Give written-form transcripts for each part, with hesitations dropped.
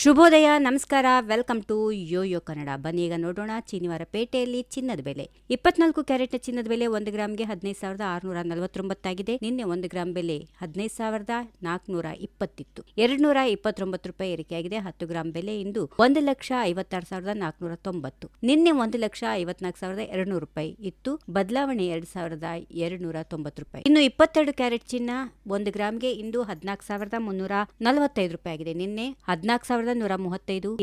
ಶುಭೋದಯ, ನಮಸ್ಕಾರ, welcome to Yoyo Kannada. ಬನ್ನಿ ಈಗ ನೋಡೋಣ ಶನಿವಾರ ಪೇಟೆಯಲ್ಲಿ ಚಿನ್ನದ ಬೆಲೆ. 24 ಕ್ಯಾರೆಟ್ನ ಚಿನ್ನದ ಬೆಲೆ 1 ಗ್ರಾಮ್ಗೆ 15,649 ಆಗಿದೆ. ನಿನ್ನೆ 1 ಗ್ರಾಮ್ ಬೆಲೆ 15,420 ಇತ್ತು. 229 ರೂಪಾಯಿ ಏರಿಕೆಯಾಗಿದೆ. 10 ಗ್ರಾಮ್ ಬೆಲೆ ಇಂದು 1,56,490. ನಿನ್ನೆ 1,54,200 ರೂಪಾಯಿ ಇತ್ತು. ಬದಲಾವಣೆ 2,290 ರೂಪಾಯಿ. ಇನ್ನು 22 ಕ್ಯಾರೆಟ್ ಚಿನ್ನ 1 ಗ್ರಾಮ್ಗೆ ಇಂದು 14,345 ರೂಪಾಯಿ ಆಗಿದೆ. ನಿನ್ನೆ 14,135,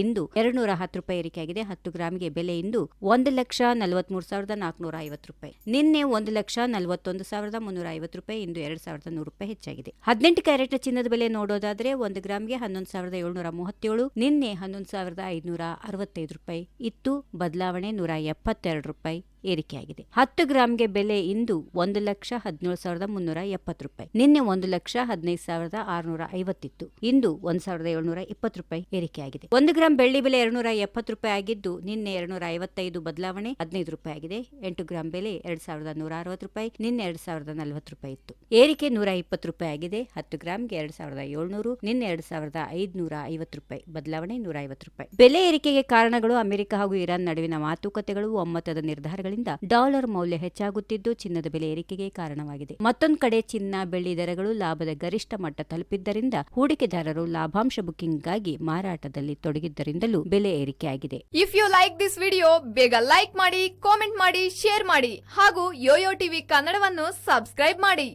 ಇಂದು 210 ರೂಪಾಯಿ ಏರಿಕೆಯಾಗಿದೆ. 10 ಗ್ರಾಮ್ಗೆ ಬೆಲೆ ಇಂದು 1,43,450 ರೂಪಾಯಿ. ನಿನ್ನೆ 1,41,350 ರೂಪಾಯಿ, ಇಂದು 2,100 ರೂಪಾಯಿ ಹೆಚ್ಚಾಗಿದೆ. 18 ಕ್ಯಾರೆಟ್ನ ಚಿನ್ನದ ಬೆಲೆ ನೋಡೋದಾದ್ರೆ 1 ಗ್ರಾಮ್ಗೆ 11,737, ನಿನ್ನೆ 11,565 ರೂಪಾಯಿ ಇತ್ತು. ಬದಲಾವಣೆ 172 ರೂಪಾಯಿ ಏರಿಕೆಯಾಗಿದೆ. 10 ಗ್ರಾಮ್ಗೆ ಬೆಲೆ ಇಂದು 1,17,370 ರೂಪಾಯಿ. ನಿನ್ನೆ 1,15,650 ಇತ್ತು. ಇಂದು 1,720 ರೂಪಾಯಿ ಏರಿಕೆಯಾಗಿದೆ. 1 ಗ್ರಾಮ್ ಬೆಳ್ಳಿ ಬೆಲೆ 270 ರೂಪಾಯಿ ಆಗಿದ್ದು, ನಿನ್ನೆ 255, ಬದಲಾವಣೆ 15 ರೂಪಾಯಿ ಆಗಿದೆ. 8 ಗ್ರಾಮ್ ಬೆಲೆ 2,160 ರೂಪಾಯಿ, ನಿನ್ನೆ 2,040 ರೂಪಾಯಿ ಇತ್ತು. ಏರಿಕೆ 120 ರೂಪಾಯಿ ಆಗಿದೆ. 10 ಗ್ರಾಮ್ಗೆ 2,700, ನಿನ್ನೆ 2,550 ರೂಪಾಯಿ, ಬದಲಾವಣೆ 150 ರೂಪಾಯಿ. ಬೆಲೆ ಏರಿಕೆಗೆ ಕಾರಣಗಳು ಅಮೆರಿಕ ಹಾಗೂ ಇರಾನ್ ನಡುವಿನ ಮಾತುಕತೆಗಳು, ಒಮ್ಮತದ ನಿರ್ಧಾರಗಳಿಂದ ಡಾಲರ್ ಮೌಲ್ಯ ಹೆಚ್ಚಾಗುತ್ತಿದ್ದು ಚಿನ್ನದ ಬೆಲೆ ಏರಿಕೆಗೆ ಕಾರಣವಾಗಿದೆ. ಮತ್ತೊಂದು ಕಡೆ ಚಿನ್ನ, ಬೆಳ್ಳಿ ದರಗಳು ಲಾಭದ ಗರಿಷ್ಠ ಮಟ್ಟ ತಲುಪಿದ್ದರಿಂದ ಹೂಡಿಕೆದಾರರು ಲಾಭಾಂಶ ಬುಕ್ಕಿಂಗ್ಗಾಗಿ ಮಾರಾಟದಲ್ಲಿ ತೊಡಗಿದ್ದರಿಂದಲೂ ಬೆಲೆ ಏರಿಕೆಯಾಗಿದೆ. If you like this video, ಬೇಗ ಲೈಕ್ ಮಾಡಿ, ಕಾಮೆಂಟ್ ಮಾಡಿ, ಶೇರ್ ಮಾಡಿ ಹಾಗೂ ಯೋಯೋ ಟಿವಿ ಕನ್ನಡವನ್ನು ಸಬ್ಸ್ಕ್ರೈಬ್ ಮಾಡಿ.